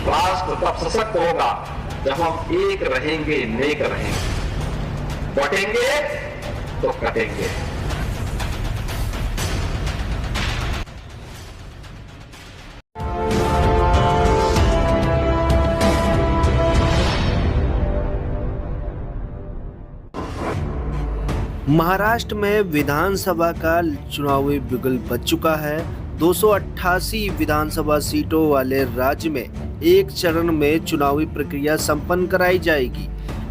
राष्ट्र तब सशक्त होगा जब हम एक रहेंगे, नेक रहेंगे। बटेंगे तो कटेंगे। महाराष्ट्र में विधानसभा का चुनावी बिगुल बज चुका है। 288 विधानसभा सीटों वाले राज्य में एक चरण में चुनावी प्रक्रिया संपन्न कराई जाएगी।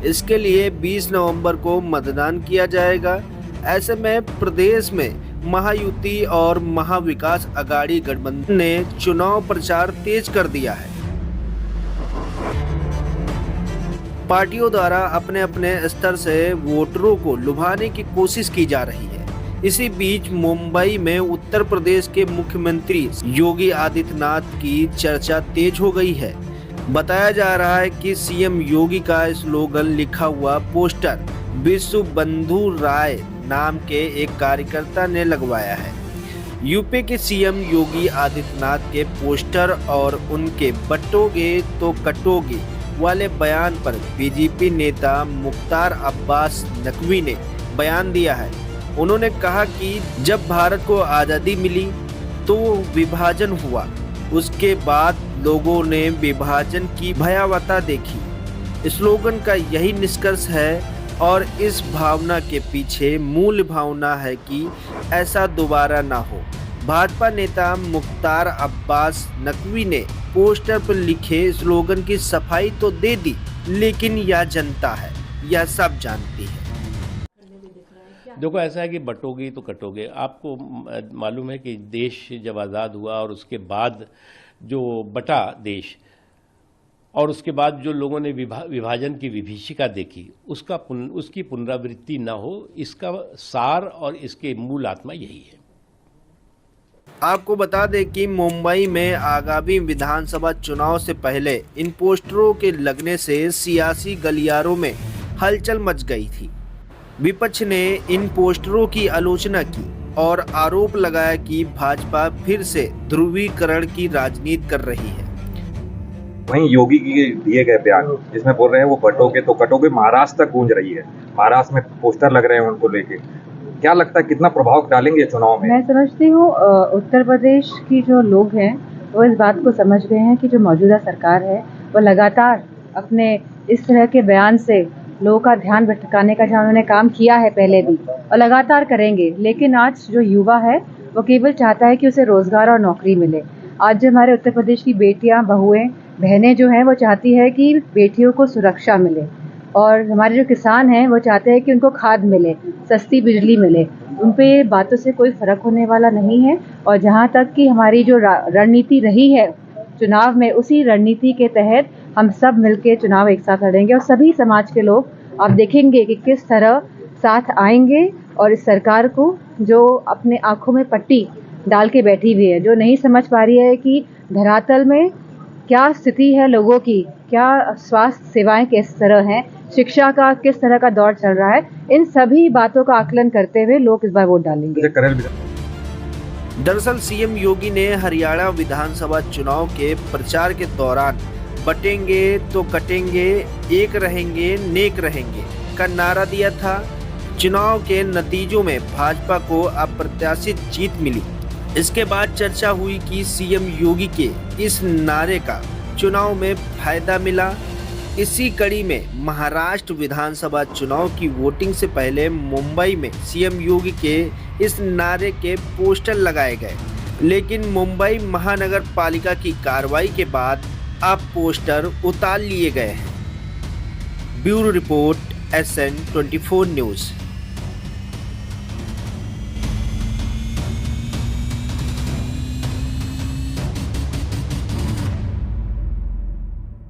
इसके लिए 20 नवंबर को मतदान किया जाएगा। ऐसे में प्रदेश में महायुति और महाविकास अघाड़ी गठबंधन ने चुनाव प्रचार तेज कर दिया है। पार्टियों द्वारा अपने अपने स्तर से वोटरों को लुभाने की कोशिश की जा रही है। इसी बीच मुंबई में उत्तर प्रदेश के मुख्यमंत्री योगी आदित्यनाथ की चर्चा तेज हो गई है। बताया जा रहा है कि सीएम योगी का स्लोगन लिखा हुआ पोस्टर विश्व बंधु राय नाम के एक कार्यकर्ता ने लगवाया है। यूपी के सीएम योगी आदित्यनाथ के पोस्टर और उनके बटोगे तो कटोगे वाले बयान पर बीजेपी नेता मुख्तार अब्बास नकवी ने बयान दिया है। उन्होंने कहा कि जब भारत को आज़ादी मिली तो विभाजन हुआ, उसके बाद लोगों ने विभाजन की भयावहता देखी। स्लोगन का यही निष्कर्ष है और इस भावना के पीछे मूल भावना है कि ऐसा दोबारा ना हो। भाजपा नेता मुख्तार अब्बास नकवी ने पोस्टर पर लिखे स्लोगन की सफाई तो दे दी, लेकिन यह जनता है, यह सब जानती है। देखो, ऐसा है कि बटोगे तो कटोगे। आपको मालूम है कि देश जब आज़ाद हुआ और उसके बाद जो बटा देश और उसके बाद जो लोगों ने विभाजन की विभीषिका देखी, उसकी पुनरावृत्ति ना हो, इसका सार और इसके मूल आत्मा यही है। आपको बता दें कि मुंबई में आगामी विधानसभा चुनाव से पहले इन पोस्टरों के लगने से सियासी गलियारों में हलचल मच गई थी। विपक्ष ने इन पोस्टरों की आलोचना की और आरोप लगाया कि भाजपा फिर से ध्रुवीकरण की राजनीति कर रही है। वहीं योगी के दिए गए बयान जिसमें बोल रहे हैं वो बटोगे तो कटोगे, महाराष्ट्र तक गूंज रही है। महाराष्ट्र में पोस्टर लग रहे हैं उनको लेके। क्या लगता है कितना प्रभाव डालेंगे चुनाव में? मैं समझती हूँ उत्तर प्रदेश की जो लोग हैं वो इस बात को समझ गए हैं कि जो मौजूदा सरकार है वो लगातार अपने इस तरह के बयान से लोगों का ध्यान भटकाने का जहाँ उन्होंने काम किया है पहले भी और लगातार करेंगे। लेकिन आज जो युवा है वो केवल चाहता है कि उसे रोजगार और नौकरी मिले। आज जो हमारे उत्तर प्रदेश की बेटियां, बहुएं, बहनें जो हैं वो चाहती है कि बेटियों को सुरक्षा मिले और हमारे जो किसान हैं वो चाहते हैं कि उनको खाद मिले, सस्ती बिजली मिले। उन पे बातों से कोई फर्क होने वाला नहीं है। और जहाँ तक कि हमारी जो रणनीति रही है चुनाव में, उसी रणनीति के तहत हम सब मिलकर चुनाव एक साथ लड़ेंगे और सभी समाज के लोग आप देखेंगे कि किस तरह साथ आएंगे और इस सरकार को जो अपने आंखों में पट्टी डाल के बैठी हुई है, जो नहीं समझ पा रही है कि धरातल में क्या स्थिति है लोगों की, क्या स्वास्थ्य सेवाएं किस तरह हैं, शिक्षा का किस तरह का दौर चल रहा है, इन सभी बातों का आकलन करते हुए लोग इस बार वोट डालेंगे। दरअसल सीएम योगी ने हरियाणा विधानसभा चुनाव के प्रचार के दौरान बटेंगे तो कटेंगे, एक रहेंगे, नेक रहेंगे का नारा दिया था। चुनाव के नतीजों में भाजपा को अप्रत्याशित जीत मिली। इसके बाद चर्चा हुई कि सीएम योगी के इस नारे का चुनाव में फायदा मिला। इसी कड़ी में महाराष्ट्र विधानसभा चुनाव की वोटिंग से पहले मुंबई में सीएम योगी के इस नारे के पोस्टर लगाए गए, लेकिन मुंबई महानगर पालिका की कार्रवाई के बाद अब पोस्टर उतार लिए गए हैं। Bureau report SN24 news.